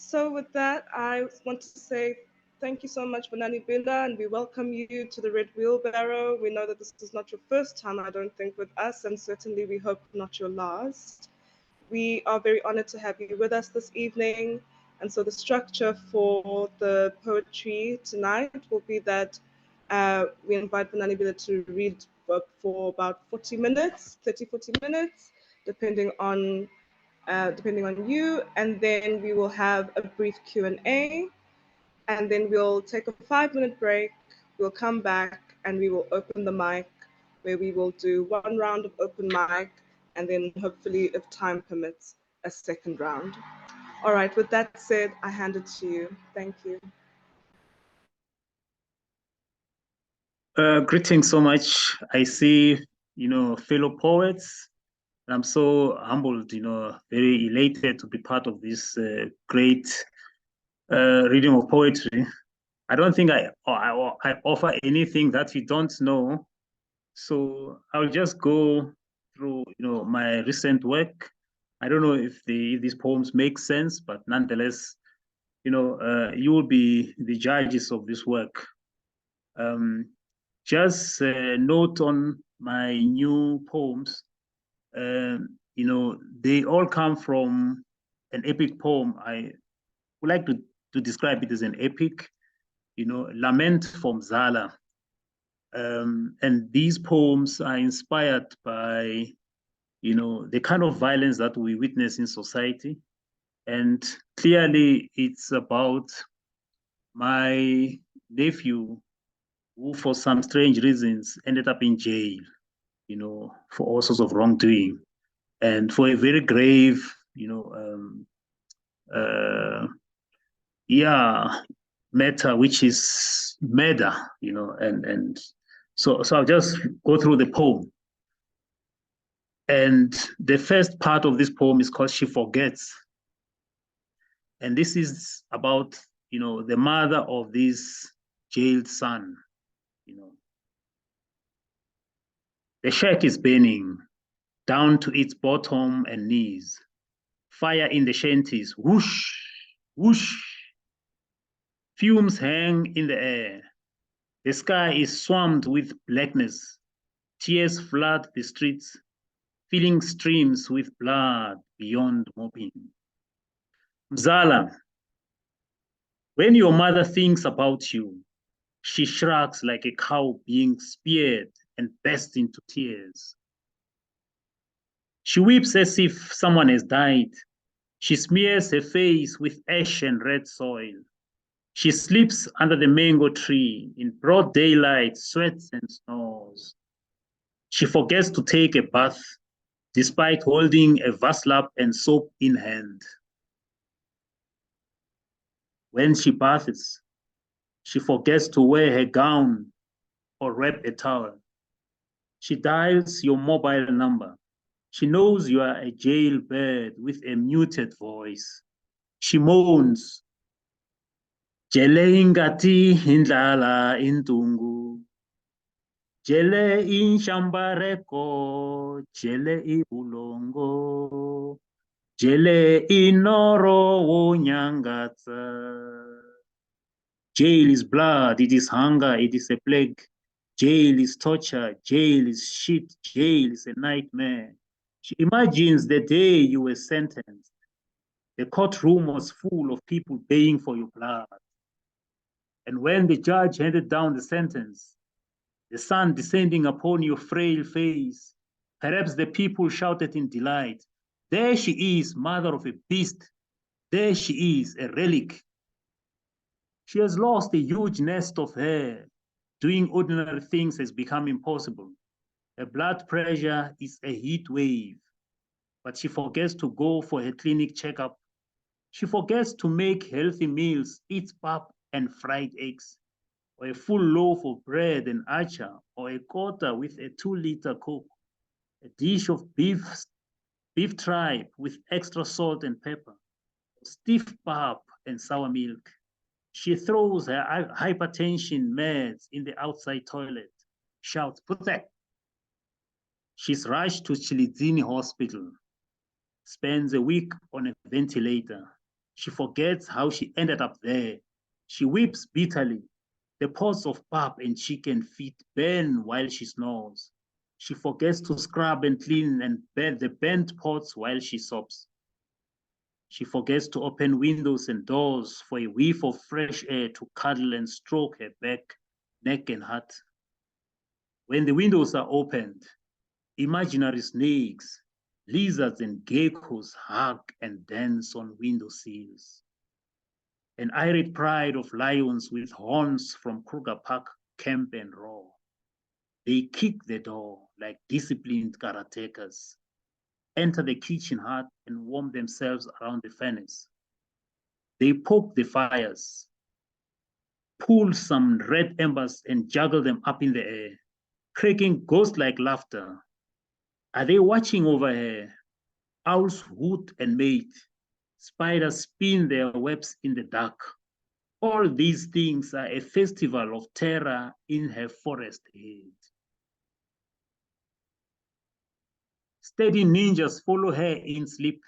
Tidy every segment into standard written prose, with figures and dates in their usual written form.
So with that, I want to say thank you so much, Vonani Bila, and we welcome you to the Red Wheelbarrow. We know that this is not your first time, I don't think, with us, and certainly we hope not your last. We are very honored to have you with us this evening. And so the structure for the poetry tonight will be that we invite Vonani Bila to read for about 40 minutes, 30, 40 minutes, depending on you, and then we will have a brief Q&A, and then we'll take a 5-minute break. We'll come back and we will open the mic, where we will do one round of open mic, and then hopefully, if time permits, a second round. All right, with that said, I hand it to you. Thank you. Greetings so much. I see, fellow poets. I'm so humbled, very elated to be part of this great reading of poetry. I don't think I offer anything that you don't know. So I'll just go through, my recent work. I don't know if these poems make sense, but nonetheless, you will be the judges of this work. Just a note on my new poems. They all come from an epic poem. I would like to describe it as an epic, lament from Zala. And these poems are inspired by, the kind of violence that we witness in society. And clearly it's about my nephew who, for some strange reasons, ended up in jail, for all sorts of wrongdoing. And for a very grave, matter, which is murder, and so I'll just go through the poem. And the first part of this poem is called She Forgets. And this is about, the mother of this jailed son, The shack is burning down to its bottom and knees. Fire in the shanties, whoosh, whoosh. Fumes hang in the air. The sky is swamped with blackness. Tears flood the streets, filling streams with blood beyond mopping. Mzala, when your mother thinks about you, she shrugs like a cow being speared and bursts into tears. She weeps as if someone has died. She smears her face with ash and red soil. She sleeps under the mango tree in broad daylight, sweats and snores. She forgets to take a bath despite holding a vaslap and soap in hand. When she bathes, she forgets to wear her gown or wrap a towel. She dials your mobile number. She knows you are a jailbird with a muted voice. She moans, Jele ingati indlala intungu. Jele inshambareko, jele ibulongo. Jele inoro wonyangatsa. Jail is blood, it is hunger, it is a plague. Jail is torture, jail is shit, jail is a nightmare. She imagines the day you were sentenced. The courtroom was full of people baying for your blood. And when the judge handed down the sentence, the sun descending upon your frail face, perhaps the people shouted in delight, there she is, mother of a beast. There she is, a relic. She has lost a huge nest of hair. Doing ordinary things has become impossible. Her blood pressure is a heat wave, but she forgets to go for her clinic checkup. She forgets to make healthy meals, eat pap and fried eggs, or a full loaf of bread and acha, or a quarter with a 2-liter Coke, a dish of beef tripe with extra salt and pepper, stiff pap and sour milk. She throws her hypertension meds in the outside toilet, shouts, put that. She's rushed to Chilidzini Hospital, spends a week on a ventilator, She forgets how she ended up there. She weeps bitterly. The pots of pap and chicken feet burn while she snores. She forgets to scrub and clean and bend the bent pots while she sobs. She forgets to open windows and doors for a whiff of fresh air to cuddle and stroke her back, neck, and heart. When the windows are opened, imaginary snakes, lizards, and geckos hug and dance on window sills. An irate pride of lions with horns from Kruger Park camp and roar. They kick the door like disciplined karatekas, enter the kitchen hut and warm themselves around the furnace. They poke the fires, pull some red embers and juggle them up in the air, cracking ghost-like laughter. Are they watching over her? Owls hoot and mate. Spiders spin their webs in the dark. All these things are a festival of terror in her forest head. Steady ninjas follow her in sleep.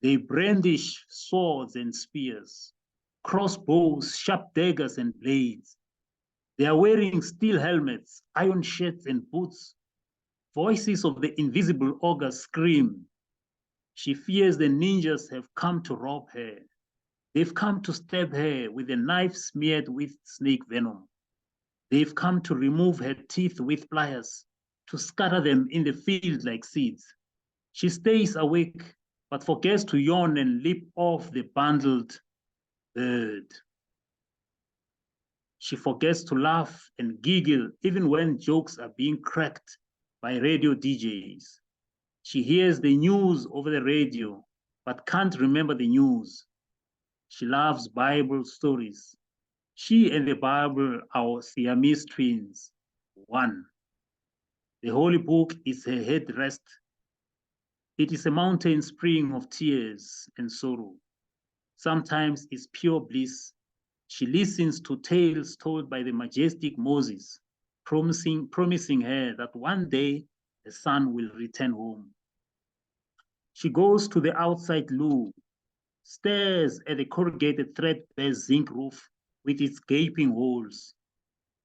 They brandish swords and spears, crossbows, sharp daggers, and blades. They are wearing steel helmets, iron shirts, and boots. Voices of the invisible ogres scream. She fears the ninjas have come to rob her. They've come to stab her with a knife smeared with snake venom. They've come to remove her teeth with pliers, to scatter them in the field like seeds. She stays awake, but forgets to yawn and leap off the bundled bird. She forgets to laugh and giggle even when jokes are being cracked by radio DJs. She hears the news over the radio, but can't remember the news. She loves Bible stories. She and the Bible are Siamese twins, one. The Holy Book is her headrest. It is a mountain spring of tears and sorrow. Sometimes it's pure bliss. She listens to tales told by the majestic Moses, promising her that one day the son will return home. She goes to the outside loo, stares at the corrugated threadbare zinc roof with its gaping holes.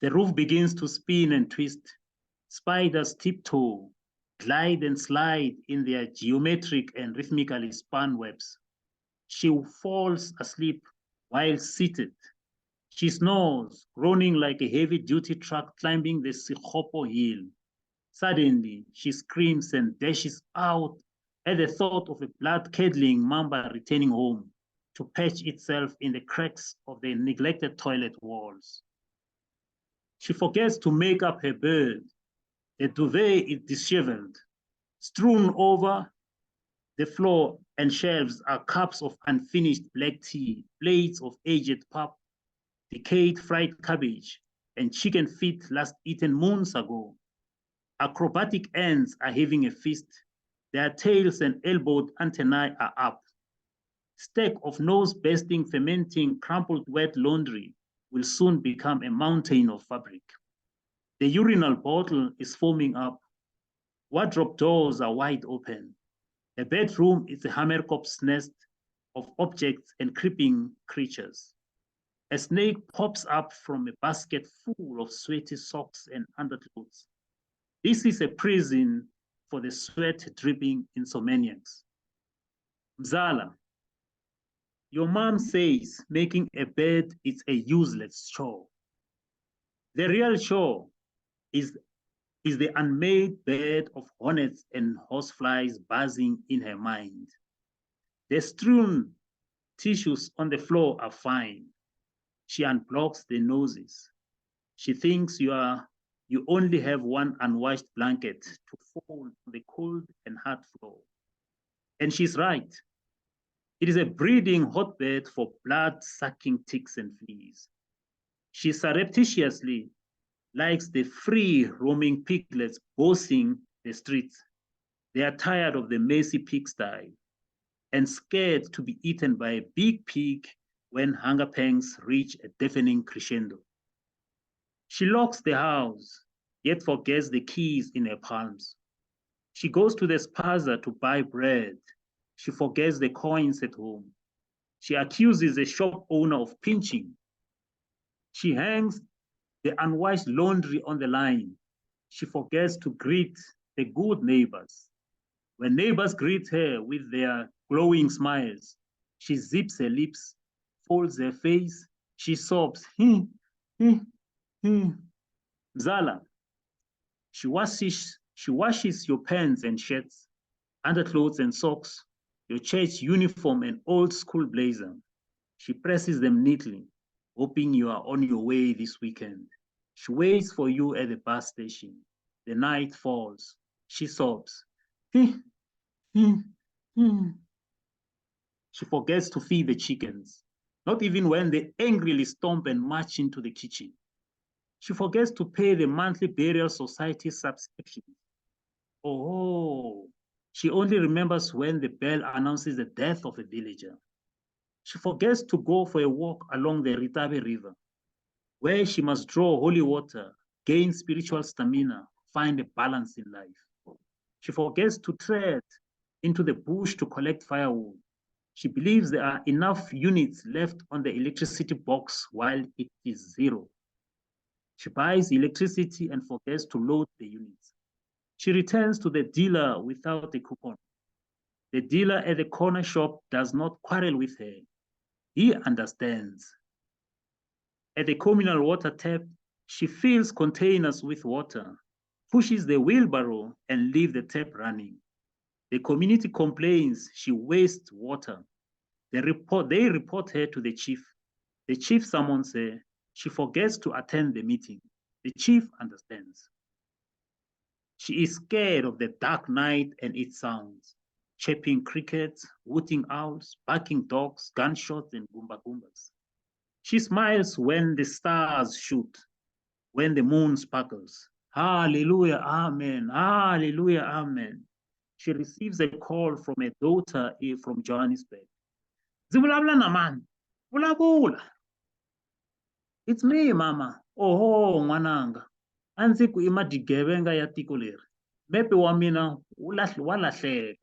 The roof begins to spin and twist. Spiders tiptoe, glide and slide in their geometric and rhythmically spun webs. She falls asleep while seated. She snores, groaning like a heavy-duty truck climbing the Sikhopo hill. Suddenly, she screams and dashes out at the thought of a blood-curdling mamba returning home to patch itself in the cracks of the neglected toilet walls. She forgets to make up her bed. The duvet is disheveled. Strewn over the floor and shelves are cups of unfinished black tea, plates of aged pap, decayed fried cabbage, and chicken feet last eaten moons ago. Acrobatic ants are having a feast. Their tails and elbowed antennae are up. Stack of nose-bursting, fermenting, crumpled wet laundry will soon become a mountain of fabric. The urinal bottle is foaming up. Wardrobe doors are wide open. The bedroom is a hammerkop's nest of objects and creeping creatures. A snake pops up from a basket full of sweaty socks and underclothes. This is a prison for the sweat-dripping insomniacs. Mzala, your mom says making a bed is a useless chore. The real chore is the unmade bed of hornets and horseflies buzzing in her mind. The strewn tissues on the floor are fine. She unblocks the noses. She thinks you only have one unwashed blanket to fold on the cold and hard floor. And she's right. It is a breeding hotbed for blood-sucking ticks and fleas. She surreptitiously likes the free roaming piglets bossing the streets. They are tired of the messy pigsty and scared to be eaten by a big pig when hunger pangs reach a deafening crescendo. She locks the house, yet forgets the keys in her palms. She goes to the spaza to buy bread. She forgets the coins at home. She accuses the shop owner of pinching. She hangs the unwashed laundry on the line. She forgets to greet the good neighbors. When neighbors greet her with their glowing smiles, she zips her lips, folds her face, she sobs, hmm, hmm. Mzala, she washes your pants and shirts, underclothes and socks, your church uniform and old school blazer. She presses them neatly, hoping you are on your way this weekend. She waits for you at the bus station. The night falls. She sobs. Hmm, hmm, hmm. She forgets to feed the chickens, not even when they angrily stomp and march into the kitchen. She forgets to pay the monthly burial society subscription. Oh, she only remembers when the bell announces the death of a villager. She forgets to go for a walk along the Ritabe River, where she must draw holy water, gain spiritual stamina, find a balance in life. She forgets to tread into the bush to collect firewood. She believes there are enough units left on the electricity box while it is zero. She buys electricity and forgets to load the units. She returns to the dealer without a coupon. The dealer at the corner shop does not quarrel with her. He understands. At the communal water tap, she fills containers with water, pushes the wheelbarrow, and leaves the tap running. The community complains she wastes water. They report her to the chief. The chief summons her. She forgets to attend the meeting. The chief understands. She is scared of the dark night and its sounds. Chirping crickets, hooting owls, barking dogs, gunshots, and goomba goombas. She smiles when the stars shoot, when the moon sparkles. Hallelujah, amen. Hallelujah, amen. She receives a call from a daughter from Johannesburg. Zivulavula na mani. Vulavula. It's me, mama. Oh, n'wananga. A ndzi ku i madigevenga ya tiko leri. Mepe wa mina wa lahleka.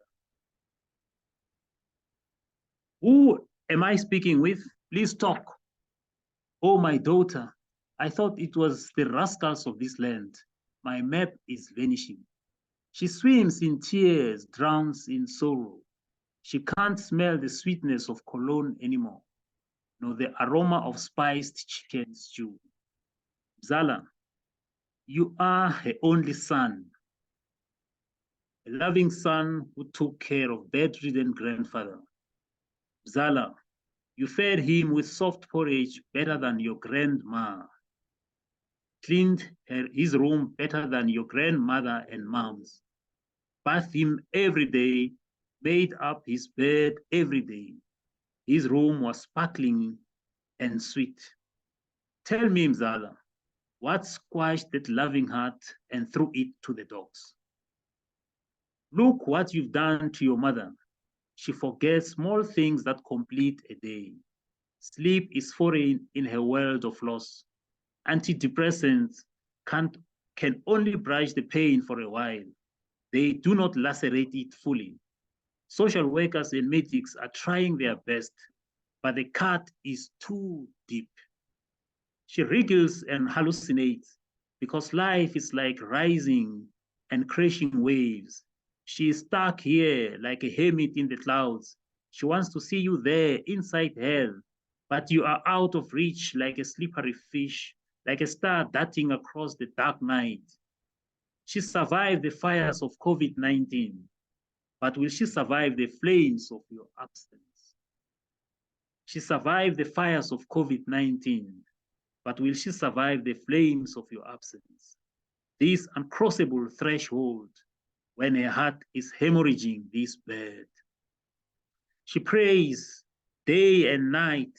Who am I speaking with? Please talk. Oh, my daughter, I thought it was the rascals of this land. My map is vanishing. She swims in tears, drowns in sorrow. She can't smell the sweetness of cologne anymore, nor the aroma of spiced chicken stew. Zala, you are her only son, a loving son who took care of bedridden grandfather. Zala, you fed him with soft porridge better than your grandma, cleaned his room better than your grandmother and mom's, bathed him every day, made up his bed every day. His room was sparkling and sweet. Tell me, Mzala, what squashed that loving heart and threw it to the dogs? Look what you've done to your mother. She forgets small things that complete a day. Sleep is foreign in her world of loss. Antidepressants can only brush the pain for a while. They do not lacerate it fully. Social workers and medics are trying their best, but the cut is too deep. She wriggles and hallucinates because life is like rising and crashing waves. She is stuck here like a hermit in the clouds. She wants to see you there inside hell, but you are out of reach like a slippery fish, like a star darting across the dark night. She survived the fires of COVID-19, but will she survive the flames of your absence? She survived the fires of COVID-19, but will she survive the flames of your absence? This uncrossable threshold when her heart is hemorrhaging this bed. She prays day and night,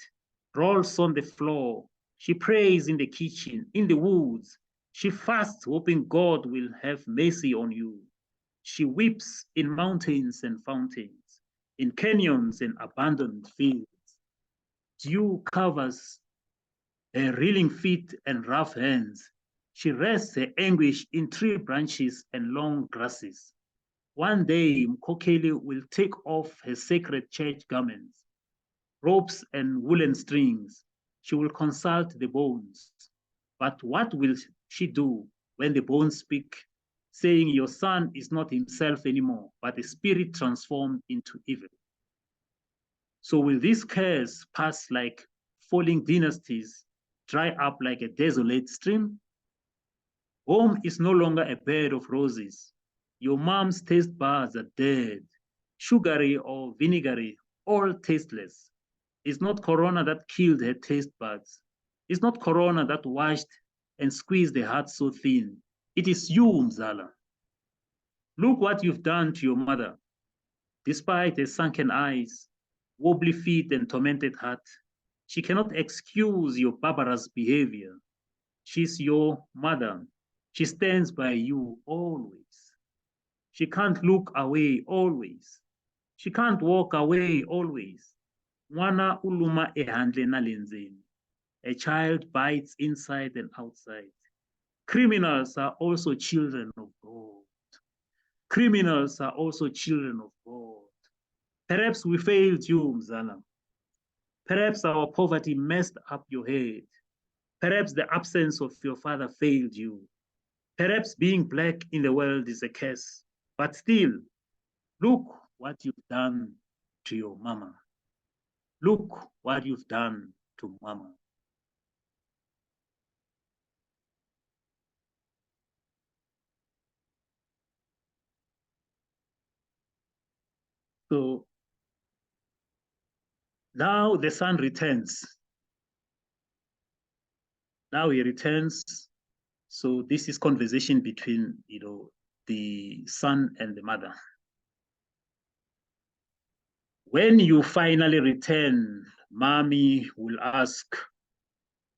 rolls on the floor. She prays in the kitchen, in the woods. She fasts, hoping God will have mercy on you. She weeps in mountains and fountains, in canyons and abandoned fields. Dew covers her reeling feet and rough hands. She rests her anguish in tree branches and long grasses. One day, Mkokeli will take off her sacred church garments. ropes and woolen strings. She will consult the bones. But what will she do when the bones speak, saying your son is not himself anymore, but a spirit transformed into evil? So will this curse pass like falling dynasties, dry up like a desolate stream? Home is no longer a bed of roses. Your mom's taste buds are dead, sugary or vinegary, all tasteless. It's not Corona that killed her taste buds. It's not Corona that washed and squeezed the heart so thin. It is you, Mzala. Look what you've done to your mother. Despite her sunken eyes, wobbly feet, and tormented heart, she cannot excuse your barbarous behavior. She's your mother. She stands by you always. She can't look away always. She can't walk away always. Mwana uluma ehandle nalenzeni. A child bites inside and outside. Criminals are also children of God. Criminals are also children of God. Perhaps we failed you, Mzala. Perhaps our poverty messed up your head. Perhaps the absence of your father failed you. Perhaps being black in the world is a curse. But still, look what you've done to your mama. Look what you've done to mama. So now the son returns. Now he returns. So this is conversation between, the son and the mother. When you finally return, mommy will ask,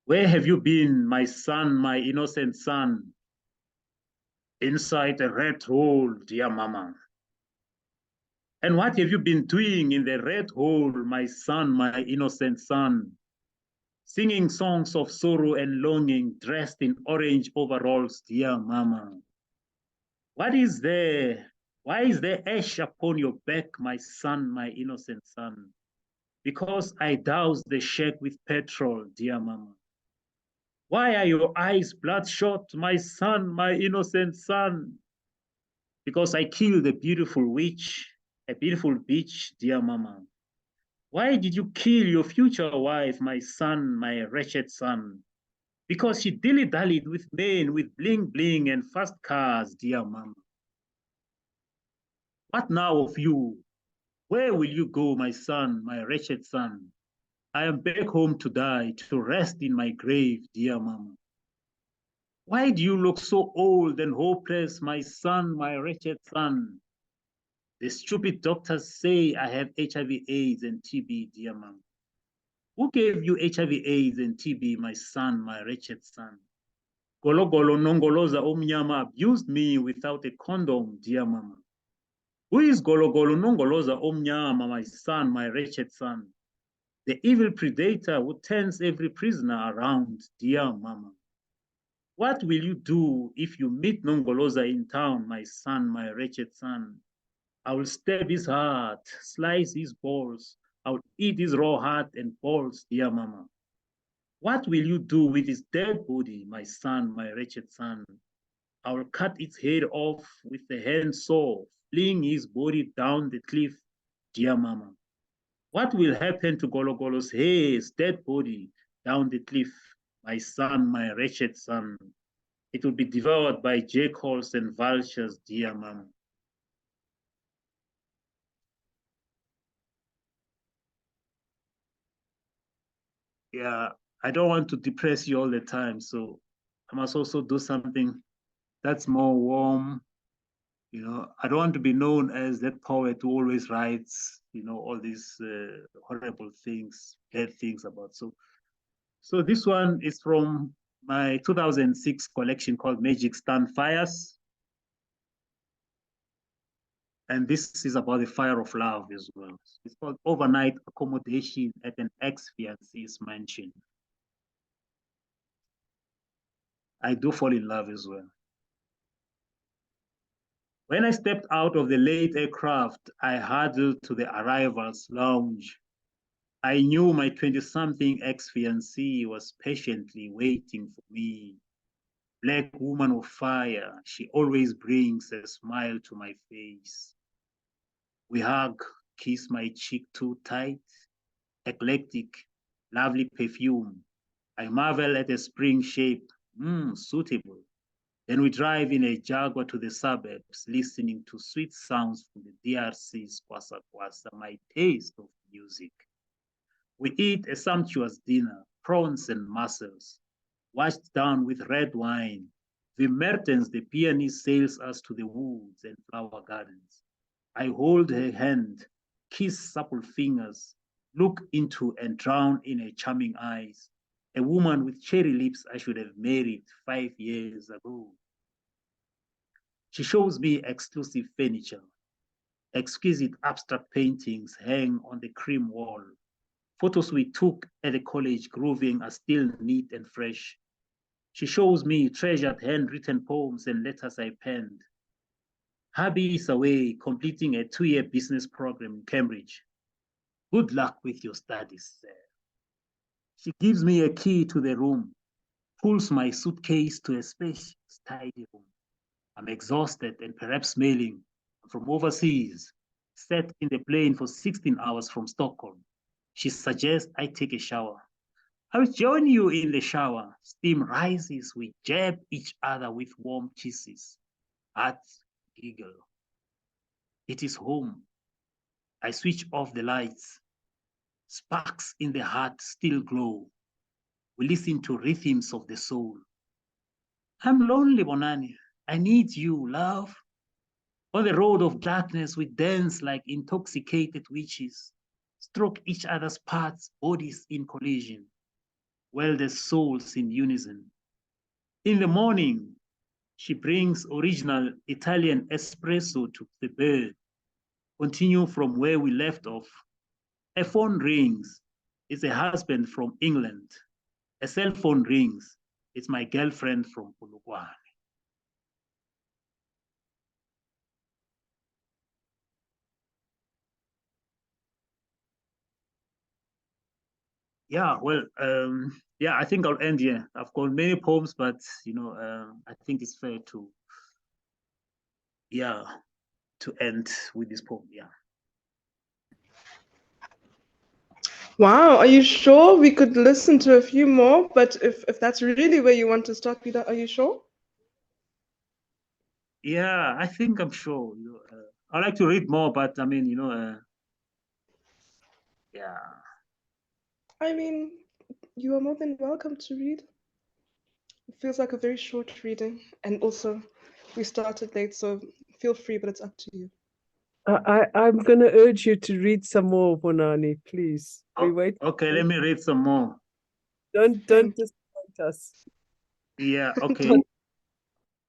where have you been, my son, my innocent son? Inside a red hole, dear mama. And what have you been doing in the red hole, my son, my innocent son? Singing songs of sorrow and longing, dressed in orange overalls, dear mama. What is there? Why is there ash upon your back, my son, my innocent son? Because I doused the shack with petrol, dear mama. Why are your eyes bloodshot, my son, my innocent son? Because I killed a beautiful witch, a beautiful bitch, dear mama. Why did you kill your future wife, my son, my wretched son? Because she dilly-dallied with men with bling-bling and fast cars, dear mama. What now of you? Where will you go, my son, my wretched son? I am back home to die, to rest in my grave, dear mama. Why do you look so old and hopeless, my son, my wretched son? The stupid doctors say I have HIV, AIDS, and TB, dear mama. Who gave you HIV, AIDS, and TB, my son, my wretched son? Golo Golo Nongoloza Omnyama abused me without a condom, dear mama. Who is Golo Golo Nongoloza Omnyama, my son, my wretched son? The evil predator who turns every prisoner around, dear mama. What will you do if you meet Nongoloza in town, my son, my wretched son? I will stab his heart, slice his balls. I will eat his raw heart and balls, dear mama. What will you do with his dead body, my son, my wretched son? I will cut its head off with the handsaw, fling his body down the cliff, dear mama. What will happen to Gologolo's hair, his dead body, down the cliff, my son, my wretched son? It will be devoured by jackals and vultures, dear mama. Yeah, I don't want to depress you all the time, so I must also do something that's more warm. I don't want to be known as that poet who always writes, all these horrible things, bad things about. So this one is from my 2006 collection called Magic Stand Fires. And this is about the fire of love as well. It's called Overnight Accommodation at an Ex-Fiancee's Mansion. I do fall in love as well. When I stepped out of the late aircraft, I huddled to the arrivals lounge. I knew my 20-something ex-fiancée was patiently waiting for me. Black woman of fire, she always brings a smile to my face. We hug, kiss my cheek too tight, eclectic, lovely perfume. I marvel at the spring shape, suitable. Then we drive in a Jaguar to the suburbs, listening to sweet sounds from the DRC's Kwasa Kwasa, my taste of music. We eat a sumptuous dinner, prawns and mussels, washed down with red wine. Wim Mertens, the pianist, sails us to the woods and flower gardens. I hold her hand, kiss supple fingers, look into and drown in her charming eyes. A woman with cherry lips I should have married 5 years ago. She shows me exclusive furniture. Exquisite abstract paintings hang on the cream wall. Photos we took at the college grooving are still neat and fresh. She shows me treasured handwritten poems and letters I penned. Hubby is away completing a 2-year business program in Cambridge. Good luck with your studies, sir. She gives me a key to the room, pulls my suitcase to a spacious, tidy room. I'm exhausted and perhaps smelling from overseas, sat in the plane for 16 hours from Stockholm. She suggests I take a shower. I'll join you in the shower. Steam rises. We jab each other with warm kisses. Hearts giggle. It is home. I switch off the lights. Sparks in the heart still glow. We listen to rhythms of the soul. I'm lonely, Vonani. I need you, love. On the road of darkness, we dance like intoxicated witches, stroke each other's parts, bodies in collision, weld the souls in unison. In the morning, she brings original Italian espresso to the bed. Continue from where we left off. A phone rings. It's a husband from England. A cell phone rings. It's my girlfriend from Polokwane. Yeah, well, yeah, I think I'll end here. I've got many poems, but I think it's fair to, yeah, to end with this poem. Yeah. Wow, are you sure we could listen to a few more? But if that's really where you want to start, Bila, are you sure? Yeah, I think I'm sure. I like to read more, but I mean, yeah. I mean, you are more than welcome to read. It feels like a very short reading, and also we started late, so feel free, but it's up to you. I'm going to urge you to read some more, Vonani, please. We wait. Okay, let me read some more. Don't disappoint us. Yeah, okay.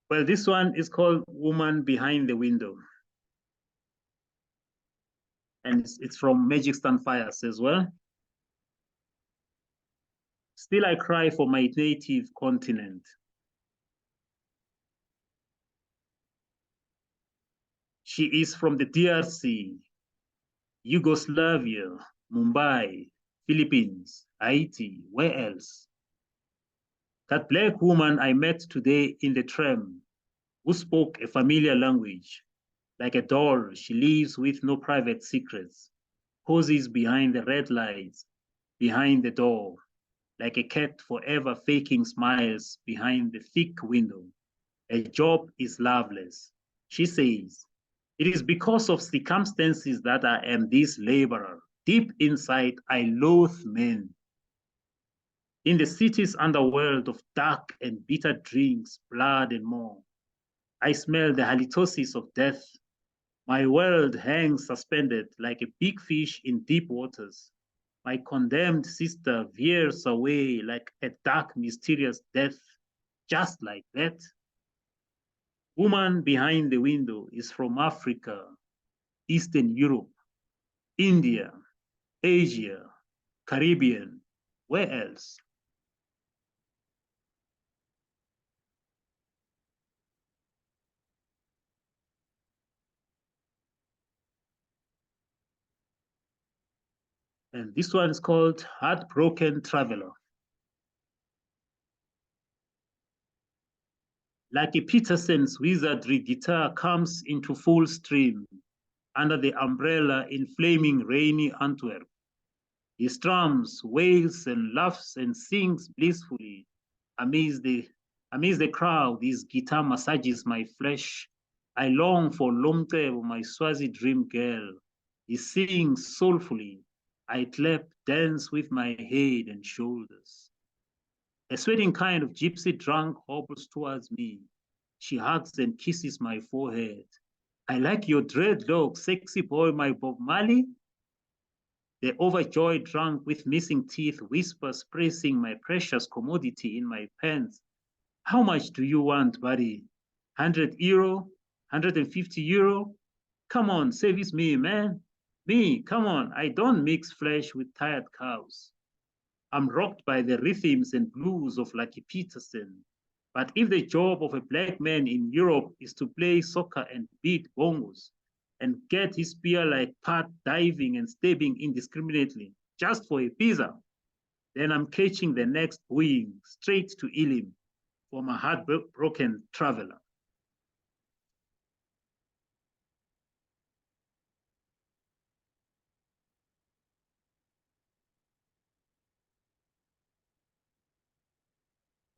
Well, this one is called Woman Behind the Window. And it's from Magic Stand Fires as well. Still I cry for my native continent. She is from the DRC, Yugoslavia, Mumbai, Philippines, Haiti, where else? That black woman I met today in the tram, who spoke a familiar language. Like a doll, she lives with no private secrets, poses behind the red lights, behind the door, like a cat forever faking smiles behind the thick window. A job is loveless. She says, it is because of circumstances that I am this laborer. Deep inside, I loathe men. In the city's underworld of dark and bitter drinks, blood and more, I smell the halitosis of death. My world hangs suspended like a big fish in deep waters. My condemned sister veers away like a dark, mysterious death, just like that. Woman behind the window is from Africa, Eastern Europe, India, Asia, Caribbean. Where else? And this one is called Heartbroken Traveler. Like a Peterson's wizardry guitar comes into full stream under the umbrella in flaming rainy Antwerp. He strums, wails, and laughs and sings blissfully. Amidst the crowd, his guitar massages my flesh. I long for Lomtebo, my Swazi dream girl. He sings soulfully. I clap, dance with my head and shoulders. A sweating kind of gypsy drunk hobbles towards me. She hugs and kisses my forehead. I like your dreadlock, sexy boy, my Bob Marley. The overjoyed drunk with missing teeth whispers, pressing my precious commodity in my pants. How much do you want, buddy? 100 euro? 150 euro? Come on, service me, man. Me, come on. I don't mix flesh with tired cows. I'm rocked by the rhythms and blues of Lucky Peterson. But if the job of a black man in Europe is to play soccer and beat bongos and get his spear like part diving and stabbing indiscriminately just for a pizza, then I'm catching the next wing straight to Elim for my heartbroken traveler.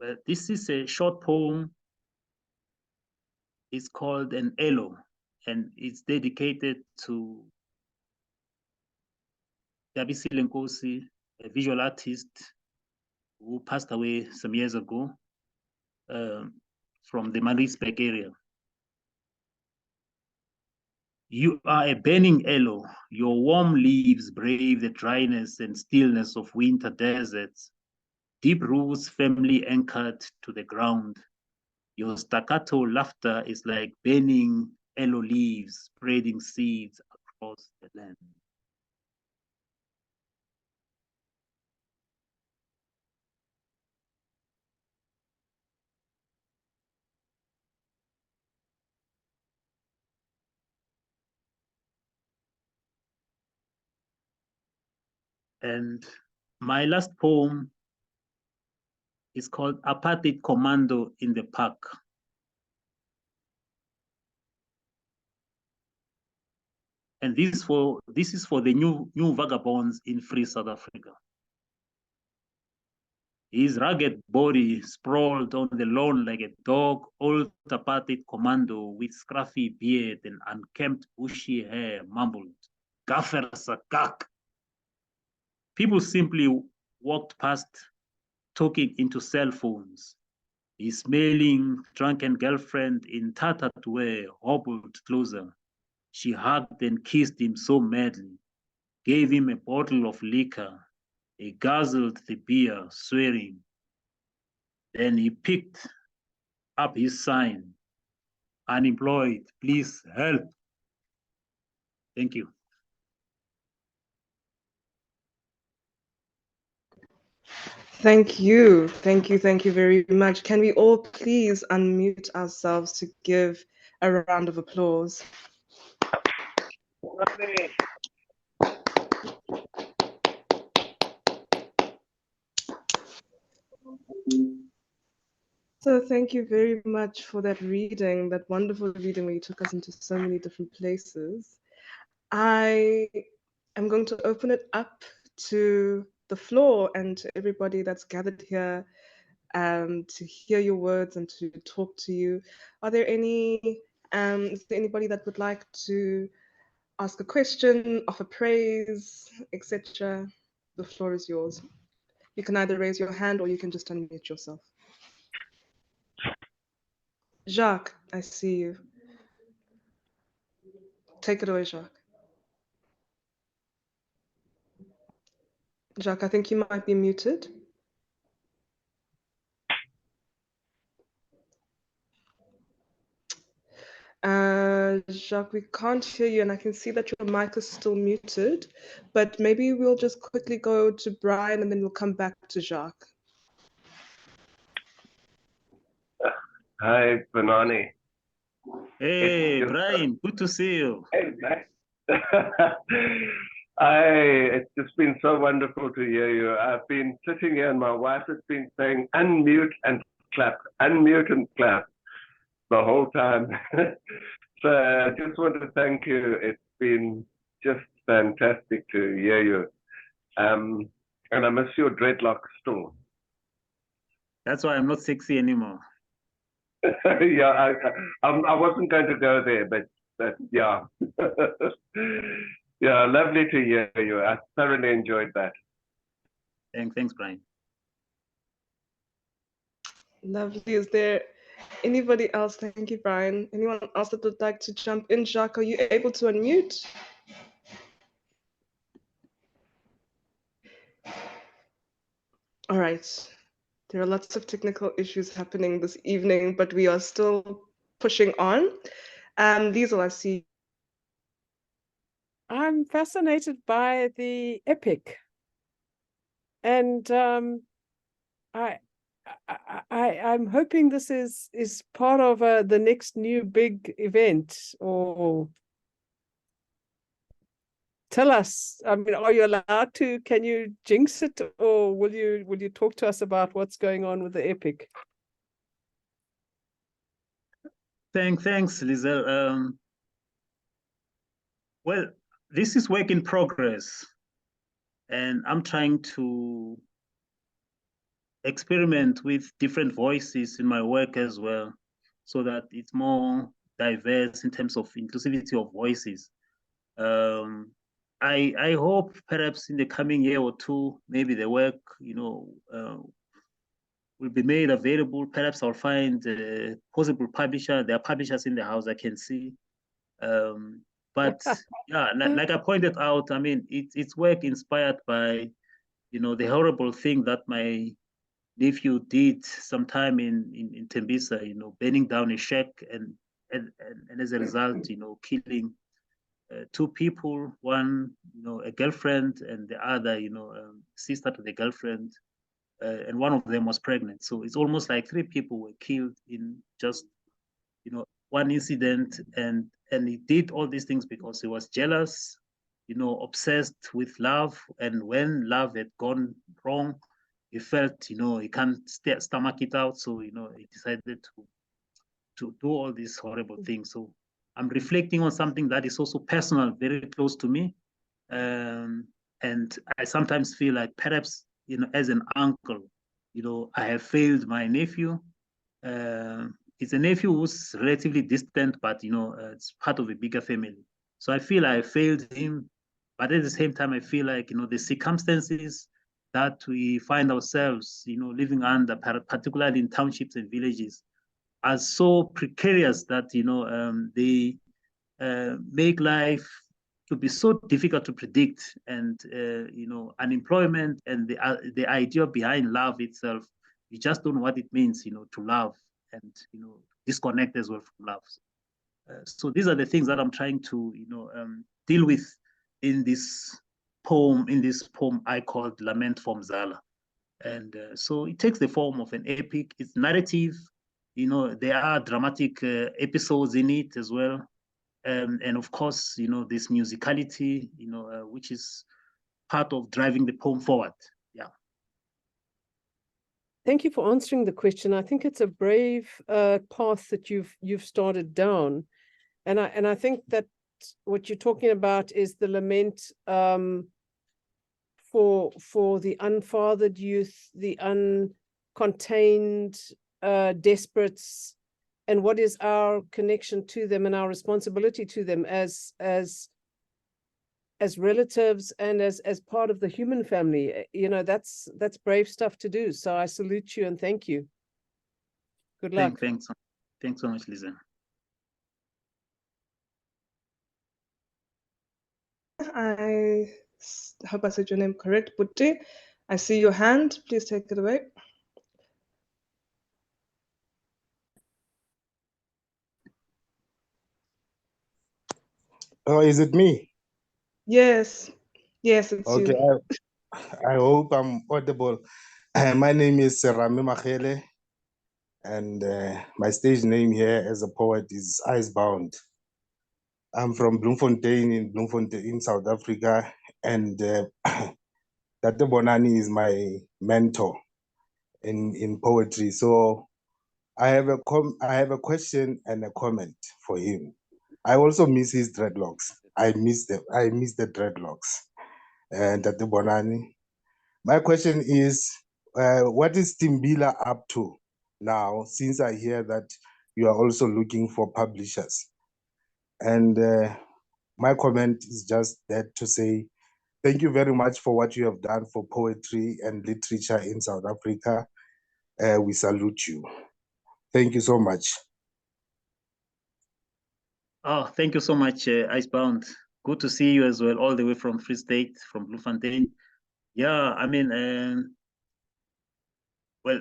Well, this is a short poem. It's called an Elo, and it's dedicated to Yabisi Lenkosi, a visual artist who passed away some years ago from the Maritzburg area. You are a burning aloe. Your warm leaves brave the dryness and stillness of winter deserts. Deep roots firmly anchored to the ground. Your staccato laughter is like burning aloe leaves, spreading seeds across the land. And my last poem is called Apartheid Commando in the Park. And this is for the new vagabonds in free South Africa. His rugged body sprawled on the lawn like a dog, old apartheid commando with scruffy beard and unkempt bushy hair mumbled, Gaffer Sakak. People simply walked past, talking into cell phones. His smelling, drunken girlfriend in tattered wear hobbled closer. She hugged and kissed him so madly, gave him a bottle of liquor. He guzzled the beer, swearing. Then he picked up his sign, unemployed, please help. Thank you. Thank you. Thank you. Thank you very much. Can we all please unmute ourselves to give a round of applause? So thank you very much for that reading, that wonderful reading where you took us into so many different places. I am going to open it up to the floor and to everybody that's gathered here to hear your words and to talk to you. Are there is there anybody that would like to ask a question, offer praise, etc.? The floor is yours. You can either raise your hand or you can just unmute yourself. Jacques, I see you. Take it away, Jacques. Jacques, I think you might be muted. Jacques, we can't hear you, and I can see that your mic is still muted, but maybe we'll just quickly go to Brian and then we'll come back to Jacques. Hi, Vonani. Hey, Brian, good to see you. Hey, nice. It's just been so wonderful to hear you. I've been sitting here and my wife has been saying unmute and clap, unmute and clap the whole time. So I just want to thank you. It's been just fantastic to hear you. And I miss your dreadlocks still. That's why I'm not sexy anymore. Yeah, I wasn't going to go there, but yeah. Yeah, lovely to hear you. I thoroughly enjoyed that. Thanks, Brian. Lovely. Is there anybody else? Thank you, Brian. Anyone else that would like to jump in? Jacques, are you able to unmute? All right. There are lots of technical issues happening this evening, but we are still pushing on. Liesel, I see. I'm fascinated by the epic, and I'm hoping this is part of the next new big event. Or tell us. I mean, are you allowed to? Can you jinx it, or will you talk to us about what's going on with the epic? Thanks, Liesel. Well, this is work in progress, and I'm trying to experiment with different voices in my work as well, so that it's more diverse in terms of inclusivity of voices. I hope perhaps in the coming year or two, maybe the work, will be made available. Perhaps I'll find a possible publisher. There are publishers in the house I can see. But yeah, like I pointed out, I mean, it's work inspired by, the horrible thing that my nephew did sometime in Tembisa, burning down a shack and as a result, killing two people, one, a girlfriend, and the other, sister to the girlfriend, and one of them was pregnant. So it's almost like three people were killed in just, one incident, and he did all these things because he was jealous, obsessed with love, and when love had gone wrong, he felt, he can't stomach it out, so he decided to do all these horrible things. So I'm reflecting on something that is also personal, very close to me. And I sometimes feel like perhaps, as an uncle, I have failed my nephew. It's a nephew who's relatively distant, but, it's part of a bigger family. So I feel I failed him, but at the same time, I feel like, the circumstances that we find ourselves, living under, particularly in townships and villages, are so precarious that they make life to be so difficult to predict, and unemployment and the idea behind love itself, you just don't know what it means, to love, and disconnect as well from love. So these are the things that I'm trying to deal with in this poem. I called Lament from Zala. And so it takes the form of an epic. It's narrative. There are dramatic episodes in it as well. And of course, this musicality, which is part of driving the poem forward. Yeah. Thank you for answering the question. I think it's a brave path that you've started down, and I think that what you're talking about is the lament for the unfathered youth, the uncontained desperates, and what is our connection to them and our responsibility to them as relatives and as part of the human family. That's brave stuff to do. So I salute you and thank you. Good luck. Thanks so much, Lisa. I hope I said your name correct, Butti. I see your hand. Please take it away. Oh, is it me? Yes, it's Okay, you. I hope I'm audible. My name is Rami Machele, and my stage name here as a poet is Icebound. I'm from Bloemfontein in South Africa, and Tate Vonani is my mentor in poetry. So I have a question and a comment for him. I also miss his dreadlocks. I miss them. I miss the dreadlocks. And Tate Vonani. My question is, what is Bila up to now, since I hear that you are also looking for publishers? And my comment is just that to say, thank you very much for what you have done for poetry and literature in South Africa. We salute you. Thank you so much. Oh, thank you so much, Icebound. Good to see you as well, all the way from Free State, from Bloemfontein. Yeah, I mean, well,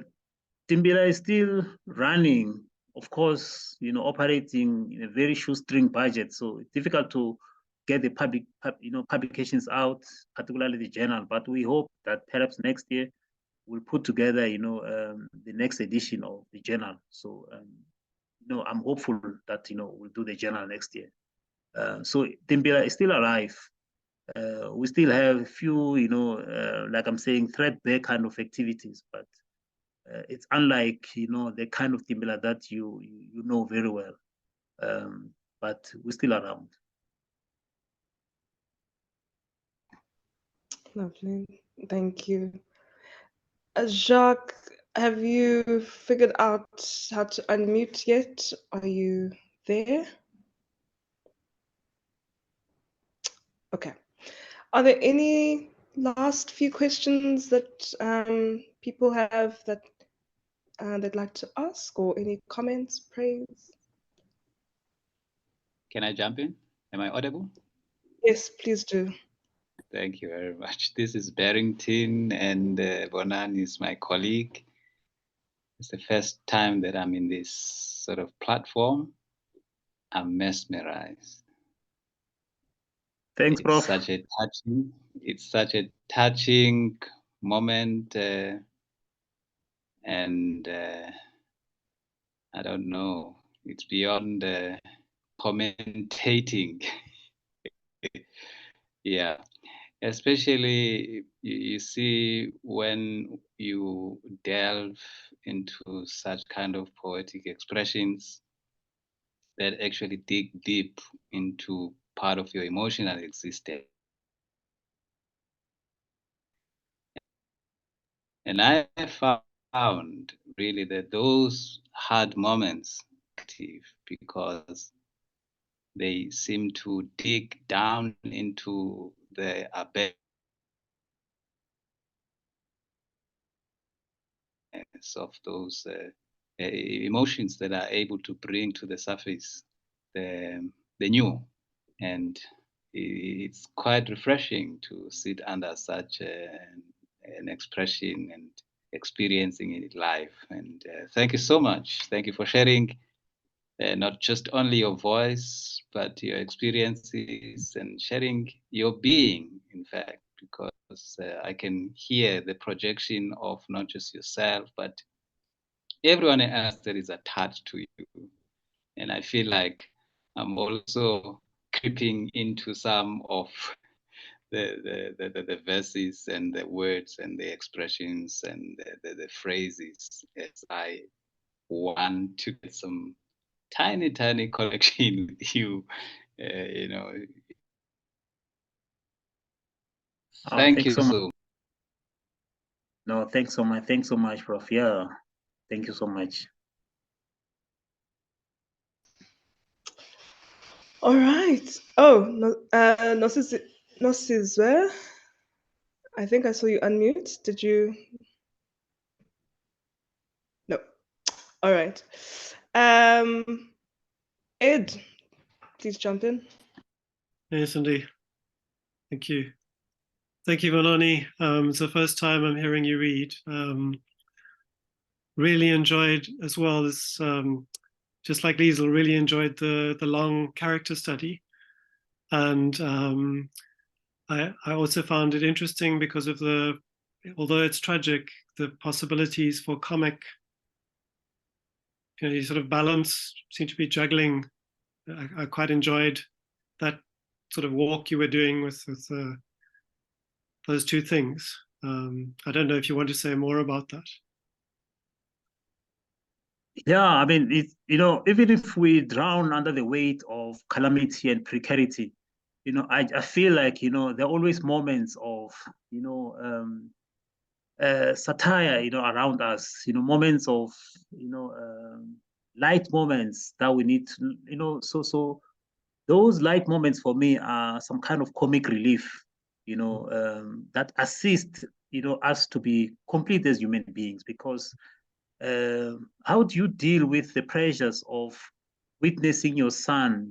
Timbila is still running, of course, operating in a very shoestring budget. So it's difficult to get the publications out, particularly the journal. But we hope that perhaps next year we'll put together, the next edition of the journal. So, I'm hopeful that, we'll do the journal next year. So Timbila is still alive. We still have a few, like I'm saying, threadbare kind of activities, but it's unlike, the kind of Timbila that you know very well. But we're still around. Lovely. Thank you. Jacques, have you figured out how to unmute yet? Are you there? Okay. Are there any last few questions that people have that they'd like to ask, or any comments, praise? Can I jump in? Am I audible? Yes, please do. Thank you very much. This is Barrington, and Vonani is my colleague. It's the first time that I'm in this sort of platform. I'm mesmerized. Thanks, Prof. It's such a touching moment, and I don't know. It's beyond commentating. Yeah. Especially you see when you delve into such kind of poetic expressions that actually dig deep into part of your emotional existence. And I found really that those hard moments because they seem to dig down into the abyss of those emotions that are able to bring to the surface the new. And it's quite refreshing to sit under such an expression and experiencing it live. And thank you so much. Thank you for sharing not just only your voice, but your experiences and sharing your being, in fact, because I can hear the projection of not just yourself, but everyone else that is attached to you. And I feel like I'm also creeping into some of the verses and the words and the expressions and the phrases as I want to get some tiny connection with you. Thank you so much. No, thanks so much. Thanks so much, Prof. Yeah, thank you so much. All right. Oh, Nosizwe, I think I saw you unmute. Did you? No. All right. Ed, please jump in. Yes, indeed. Thank you. Thank you, Vonani. It's the first time I'm hearing you read. Really enjoyed as well as, just like Liesel, really enjoyed the long character study. And I also found it interesting because of although it's tragic, the possibilities for comic, you sort of balance, seem to be juggling. I quite enjoyed that sort of walk you were doing with those two things. I don't know if you want to say more about that. Yeah, I mean, even if we drown under the weight of calamity and precarity, I feel like, there are always moments of, satire, around us, moments of, light moments that we need to, so those light moments for me are some kind of comic relief, that assist, us to be complete as human beings. Because how do you deal with the pressures of witnessing your son,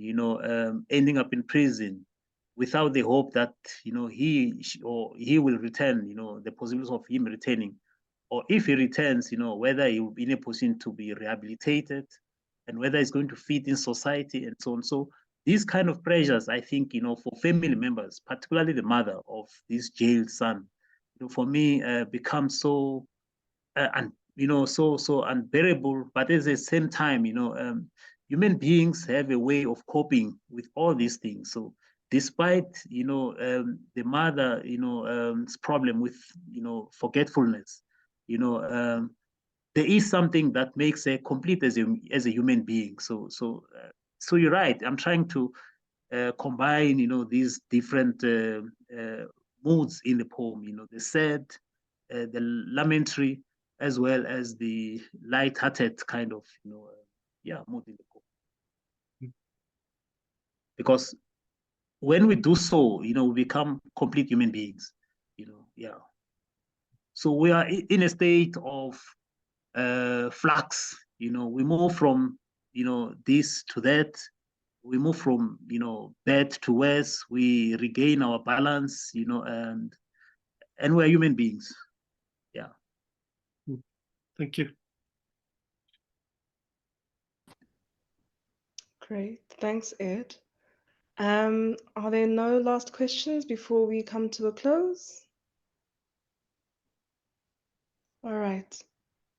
ending up in prison without the hope that, he will return, the possibility of him returning, or if he returns, whether he will be in a position to be rehabilitated and whether he's going to fit in society and so on. So these kind of pressures, I think, for family members, particularly the mother of this jailed son, for me, become so so unbearable. But at the same time, human beings have a way of coping with all these things. So despite the mother problem with forgetfulness, there is something that makes her complete as a human being. So you're right. I'm trying to combine these different moods in the poem. The sad, the lamentary, as well as the light-hearted kind of mood in the poem. Because when we do so, we become complete human beings. So we are in a state of flux. We move from this to that. We move from bad to worse. We regain our balance, and we're human beings. Yeah. Thank you. Great. Thanks, Ed. Are there no last questions before we come to a close? All right.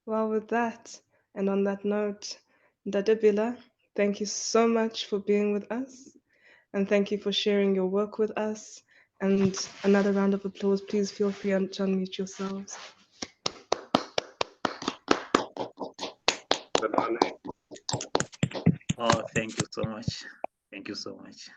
Well, with that, and on that note, Dada Bila, thank you so much for being with us, and thank you for sharing your work with us. And another round of applause. Please feel free to unmute yourselves. Oh, thank you so much. Thank you so much.